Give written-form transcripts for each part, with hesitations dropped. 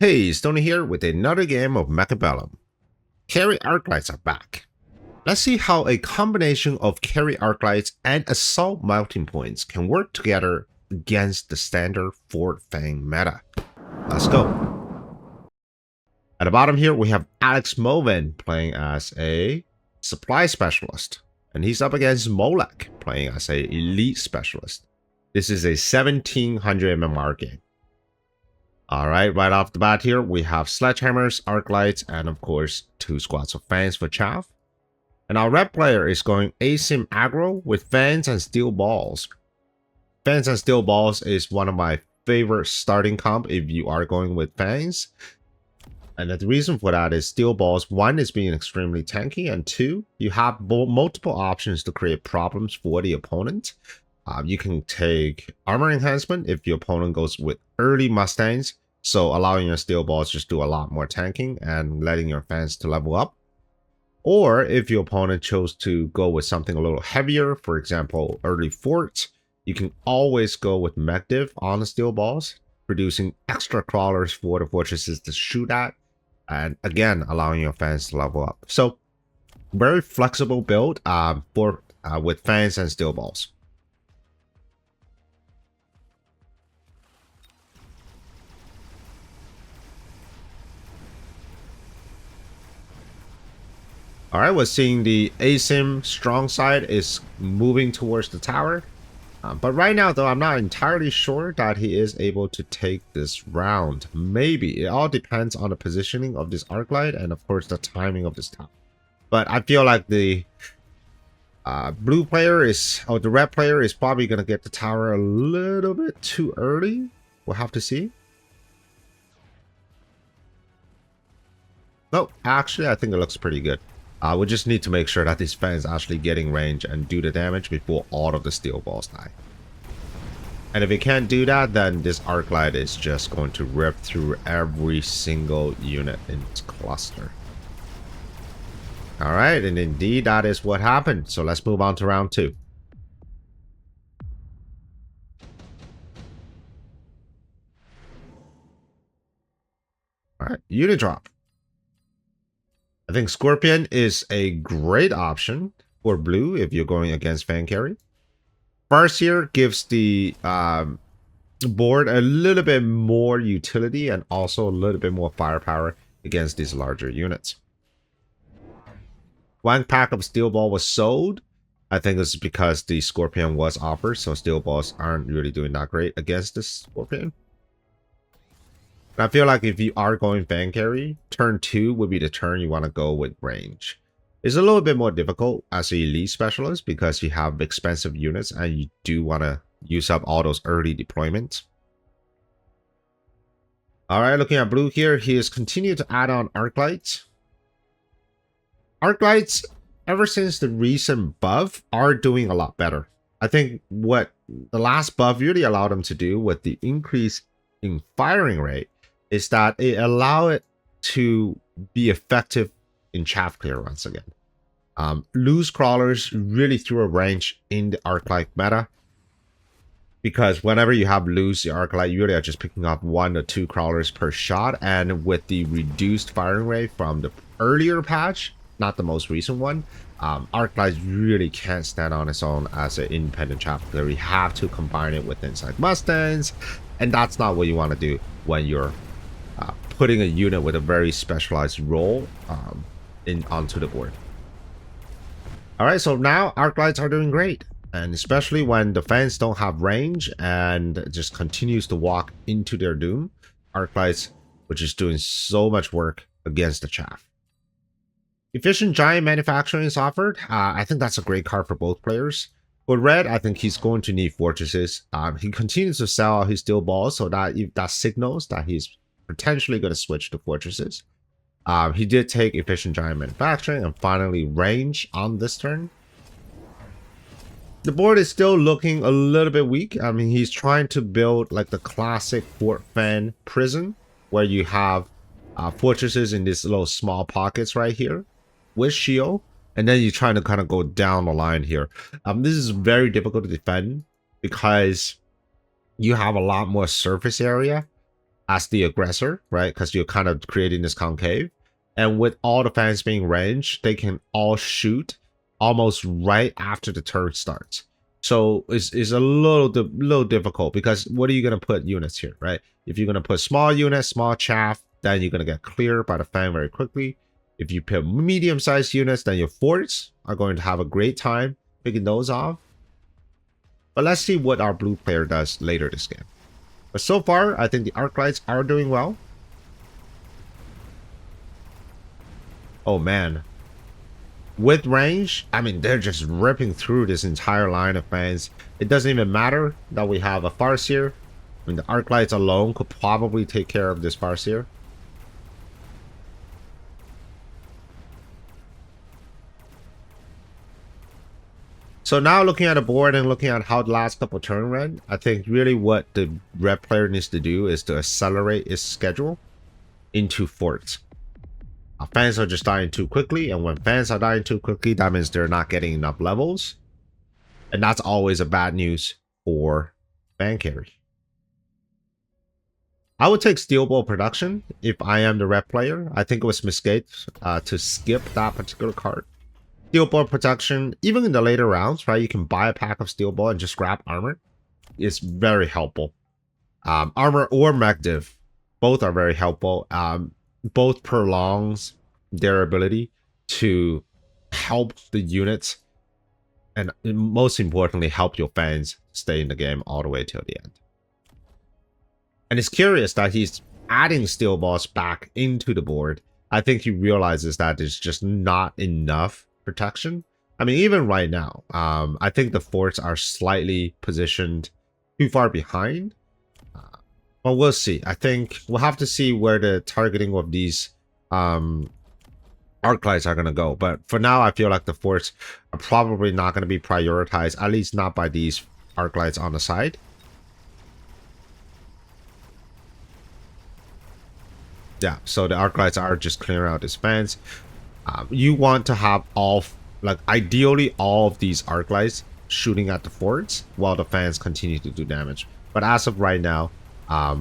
Hey, Stoney here with another game of Mechabellum. Carry Arclights are back. Let's see how a combination of carry Arclights and assault melting points can work together against the standard FORT FANG meta. Let's go. At the bottom here, we have Alex Moven playing as a supply specialist, and he's up against Molek playing as a elite specialist. This is a 1700 MMR game. Alright, right off the bat here, we have Sledgehammers, Arclights, and of course, 2 squads of Fangs for Chaff. And our red player is going Asim aggro with Fangs and Steel Balls. Fangs and Steel Balls is one of my favorite starting comp if you are going with Fangs. And the reason for that is Steel Balls, 1 is being extremely tanky, and 2, you have multiple options to create problems for the opponent. You can take armor enhancement if your opponent goes with early Mustangs, so allowing your steel balls just do a lot more tanking and letting your fans to level up. Or if your opponent chose to go with something a little heavier, for example, early forts, you can always go with mech div on the steel balls, producing extra crawlers for the fortresses to shoot at, and again, allowing your fans to level up. So, very flexible build with fans and steel balls. All right, we're seeing the Asim strong side is moving towards the tower. But right now, though, I'm not entirely sure that he is able to take this round. Maybe. It all depends on the positioning of this Arclight and, of course, the timing of this tower. But I feel like the blue player is, or the red player is probably going to get the tower a little bit too early. We'll have to see. No, actually, I think it looks pretty good. We just need to make sure that these fans actually getting range and do the damage before all of the steel balls die. And if it can't do that, then this Arclight is just going to rip through every single unit in its cluster. Alright, and indeed that is what happened. So let's move on to round 2. Alright, unit drop. I think Scorpion is a great option for blue if you're going against fan carry. First here gives the board a little bit more utility and also a little bit more firepower against these larger units. One pack of steel ball was sold. I think this is because the Scorpion was offered, so steel balls aren't really doing that great against this Scorpion. I feel like if you are going fan carry, turn 2 would be the turn you want to go with range. It's a little bit more difficult as an elite specialist because you have expensive units and you do want to use up all those early deployments. Alright, looking at blue here, he has continued to add on Arclights. Arclights, ever since the recent buff, are doing a lot better. I think what the last buff really allowed them to do with the increase in firing rate is that it allowed it to be effective in chaff clear once again. Loose crawlers really threw a wrench in the Arclight meta, because whenever you have loose the Arclight, you really are just picking up 1 or 2 crawlers per shot, and with the reduced firing rate from the earlier patch, not the most recent one, Arclight really can't stand on its own as an independent chaff clear. You have to combine it with things like Mustangs, and that's not what you want to do when you're putting a unit with a very specialized role onto the board. Alright, so now Arclights are doing great, and especially when the fans don't have range and just continues to walk into their doom, Arclights, which is doing so much work against the chaff. Efficient Giant Manufacturing is offered. I think that's a great card for both players. For red, I think he's going to need fortresses. He continues to sell his steel balls, so that signals that he's potentially going to switch to fortresses. He did take Efficient Giant Manufacturing and finally range on this turn. The board is still looking a little bit weak. I mean, he's trying to build like the classic FORT FANG prison, where you have fortresses in these little small pockets right here with shield. And then you're trying to kind of go down the line here. This is very difficult to defend because you have a lot more surface area as the aggressor, right? Because you're kind of creating this concave. And with all the fans being ranged, they can all shoot almost right after the turn starts. So it's a little difficult because what are you going to put units here, right? If you're going to put small units, small chaff, then you're going to get cleared by the fan very quickly. If you put medium-sized units, then your forts are going to have a great time picking those off. But let's see what our blue player does later this game. But so far, I think the arc lights are doing well. Oh man. With range, I mean, they're just ripping through this entire line of fans. It doesn't even matter that we have a Farseer. I mean, the arc lights alone could probably take care of this Farseer. So now looking at the board and looking at how the last couple turn ran, I think really what the red player needs to do is to accelerate its schedule into forts. Fans are just dying too quickly, and when fans are dying too quickly, that means they're not getting enough levels. And that's always a bad news for fan carry. I would take steel ball production if I am the red player. I think it was a mistake to skip that particular card. Steel ball production, even in the later rounds, right? You can buy a pack of steel ball and just grab armor. It's very helpful. Armor or mech div, both are very helpful. Both prolongs their ability to help the units and most importantly help your fans stay in the game all the way till the end. And it's curious that he's adding steel balls back into the board. I think he realizes that there's just not enough protection. I mean, even right now, I think the forts are slightly positioned too far behind. Well, we'll see. I think we'll have to see where the targeting of these arc lights are going to go. But for now, I feel like the forts are probably not going to be prioritized, at least not by these arc lights on the side. Yeah, so the arc lights are just clearing out these fans. You want to have all, like ideally all of these arc lights shooting at the forts while the fans continue to do damage. But as of right now,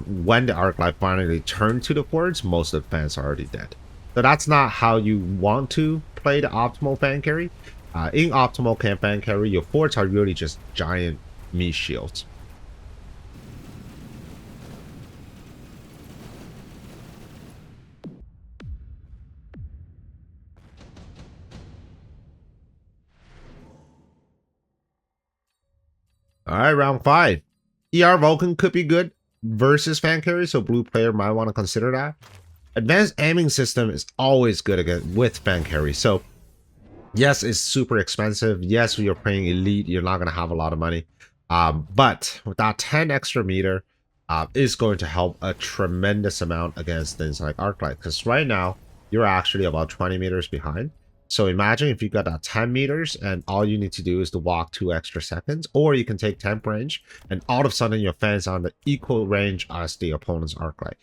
when the arc light finally turn to the forts, most of the fans are already dead. So that's not how you want to play the optimal fan carry. In optimal fan carry, your forts are really just giant meat shields. All right, round 5. ER Vulcan could be good versus fan carry, so blue player might want to consider that. Advanced aiming system is always good again with fan carry. So yes, it's super expensive. Yes, you're playing elite, you're not going to have a lot of money. But with that 10 extra meter is going to help a tremendous amount against things like Arclight. Because right now, you're actually about 20 meters behind. So imagine if you got that 10 meters and all you need to do is to walk 2 extra seconds, or you can take temp range and all of a sudden your fans are on the equal range as the opponent's Arclight.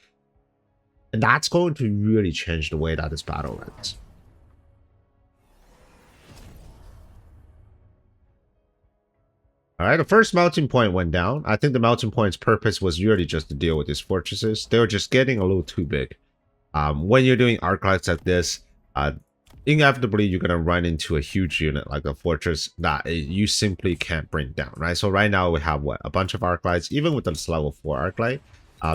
And that's going to really change the way that this battle runs. All right, the first melting point went down. I think the melting point's purpose was really just to deal with these fortresses. They were just getting a little too big. When you're doing Arclights like this, inevitably you're going to run into a huge unit like a fortress that you simply can't bring down, right? So right now we have what, a bunch of Arclights. Even with this level 4 Arclight,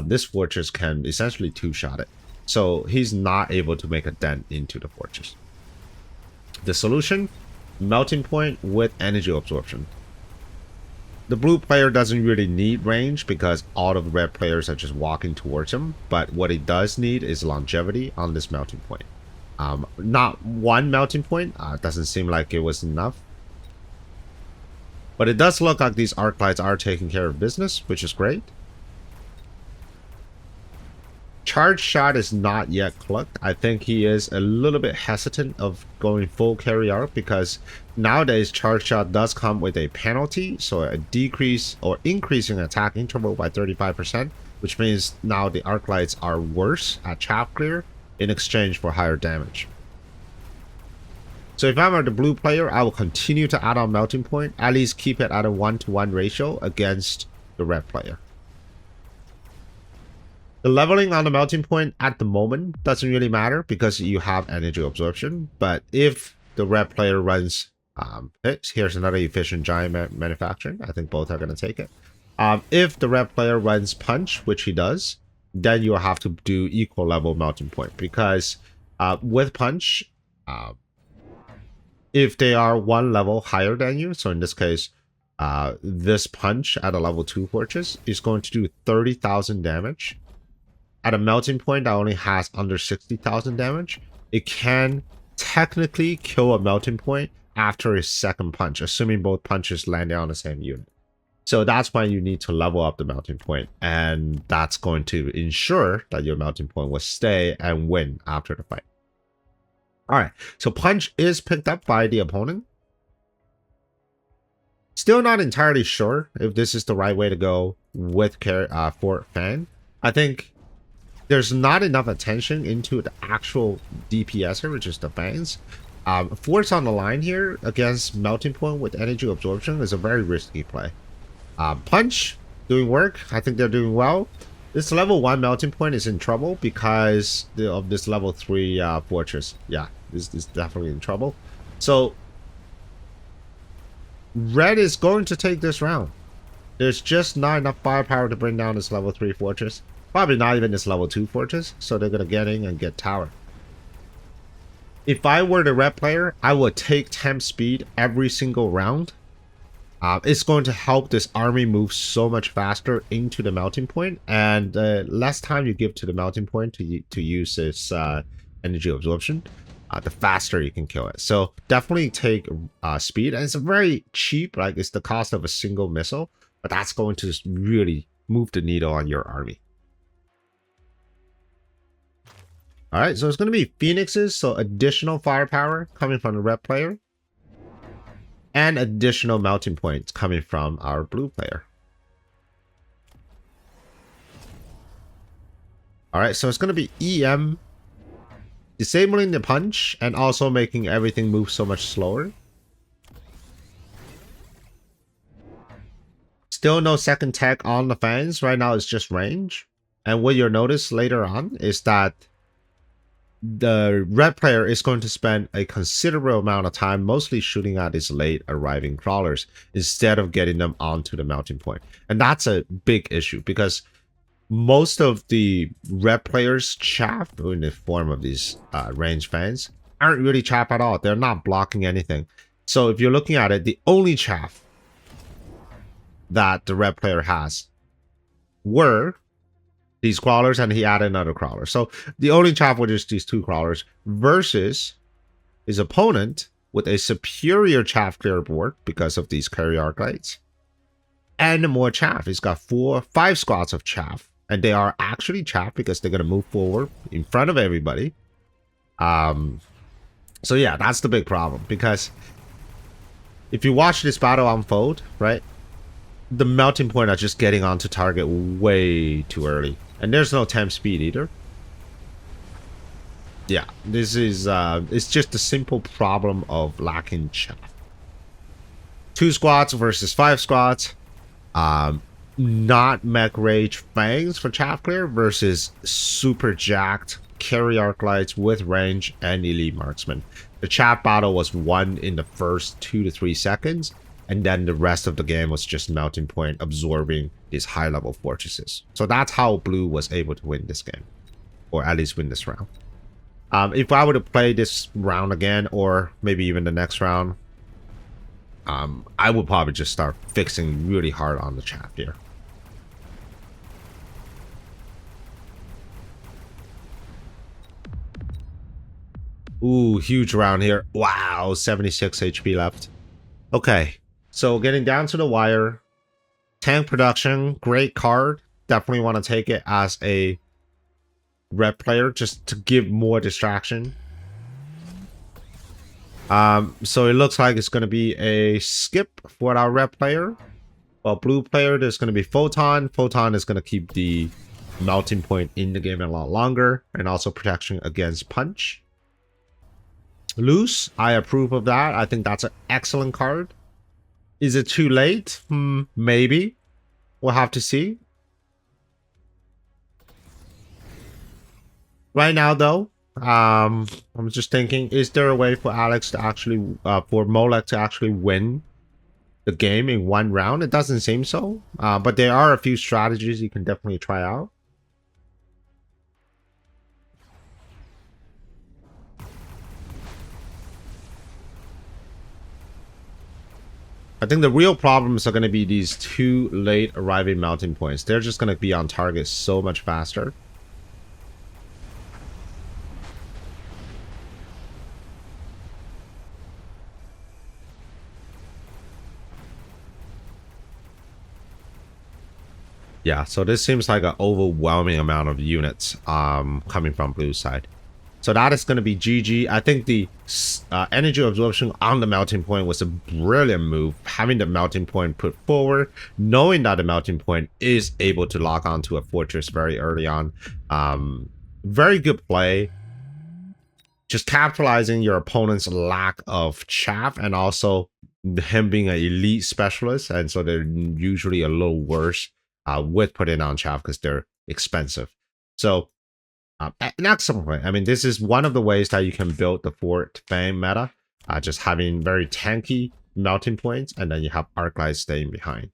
this fortress can essentially 2-shot it. So he's not able to make a dent into the fortress. The solution, melting point with energy absorption. The blue player doesn't really need range because all of the red players are just walking towards him. But what he does need is longevity on this melting point. Not one melting point. Doesn't seem like it was enough. But it does look like these Arclights are taking care of business, which is great. Charge shot is not yet clucked. I think he is a little bit hesitant of going full carry arc because nowadays charge shot does come with a penalty, so a decrease or increasing attack interval by 35%, which means now the Arclights are worse at chaff clear in exchange for higher damage. So if I'm the blue player, I will continue to add on melting point, at least keep it at a 1-to-1 ratio against the red player. The leveling on the melting point at the moment doesn't really matter because you have energy absorption. But if the red player runs, here's another efficient giant manufacturing. I think both are going to take it. If the red player runs punch, which he does, then you'll have to do equal level melting point because with punch, if they are one level higher than you, so in this case, this punch at a level 2 fortress is going to do 30,000 damage. At a melting point that only has under 60,000 damage, it can technically kill a melting point after a second punch, assuming both punches land on the same unit. So that's why you need to level up the melting point, and that's going to ensure that your melting point will stay and win after the fight. All right, so punch is picked up by the opponent. Still not entirely sure if this is the right way to go with FORT FANG. I think there's not enough attention into the actual DPS, which is the fangs. Force on the line here against melting point with energy absorption is a very risky play. Punch doing work. I think they're doing well. This level 1 melting point is in trouble because of this level 3 fortress. Yeah, this is definitely in trouble. So red is going to take this round. There's just not enough firepower to bring down this level 3 fortress. Probably not even this level 2 fortress. So they're going to get in and get tower. If I were the red player, I would take temp speed every single round. It's going to help this army move so much faster into the melting point, and less time you give to the melting point to use this energy absorption, the faster you can kill it. So definitely take speed, and it's a very cheap, like it's the cost of a single missile, but that's going to really move the needle on your army. All right, so it's going to be phoenixes, so additional firepower coming from the red player, and additional melting points coming from our blue player. All right, so it's going to be EM disabling the punch and also making everything move so much slower. Still no second tech on the fans. Right now it's just range. And what you'll notice later on is that the red player is going to spend a considerable amount of time mostly shooting at his late arriving crawlers instead of getting them onto the melting point. And that's a big issue because most of the red players chaff in the form of these range fans aren't really chaff at all. They're not blocking anything. So if you're looking at it, the only chaff that the red player has were these crawlers, and he added another crawler. So the only chaff was just these 2 crawlers versus his opponent with a superior chaff clear board because of these carry arclights and more chaff. He's got 5 squads of chaff, and they are actually chaff because they're going to move forward in front of everybody. So yeah, that's the big problem, because if you watch this battle unfold, right, the melting point are just getting onto target way too early. And there's no temp speed either. Yeah, this is it's just a simple problem of lacking chaff. 2 squads versus 5 squads. Not mech rage fangs for chaff clear versus super jacked carry arc lights with range and elite marksman. The chaff battle was won in the first 2 to 3 seconds, and then the rest of the game was just melting point absorbing these high level fortresses. So that's how blue was able to win this game, or at least win this round. If I were to play this round again, or maybe even the next round, I would probably just start fixing really hard on the chaff here. Ooh, huge round here. Wow, 76 HP left. Okay, so getting down to the wire. Tank production, great card. Definitely want to take it as a red player just to give more distraction. So it looks like it's going to be a skip for our red player. Well, blue player, there's going to be Photon. Photon is going to keep the melting point in the game a lot longer, and also protection against punch. Loose, I approve of that. I think that's an excellent card. Is it too late? Maybe. We'll have to see. Right now, though, I'm just thinking: is there a way for Alex to actually, for Molek to actually win the game in one round? It doesn't seem so, but there are a few strategies you can definitely try out. I think the real problems are going to be these 2 late arriving melting points. They're just going to be on target so much faster. Yeah, so this seems like an overwhelming amount of units coming from blue side. So that is going to be GG. I think the energy absorption on the melting point was a brilliant move. Having the melting point put forward, knowing that the melting point is able to lock onto a fortress very early on. Very good play. Just capitalizing your opponent's lack of chaff, and also him being an elite specialist. And so they're usually a little worse with putting on chaff because they're expensive. So an excellent way. I mean, this is one of the ways that you can build the FORT FANG meta, just having very tanky melting points, and then you have Arclight staying behind.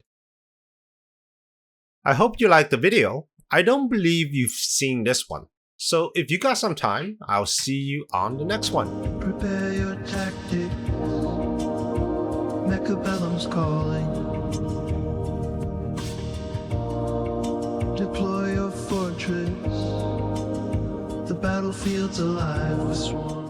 I hope you liked the video. I don't believe you've seen this one. So if you got some time, I'll see you on the next one. Prepare your tactics. Mechabellum's calling. Deploy your fortress. The battlefield's alive with swarms.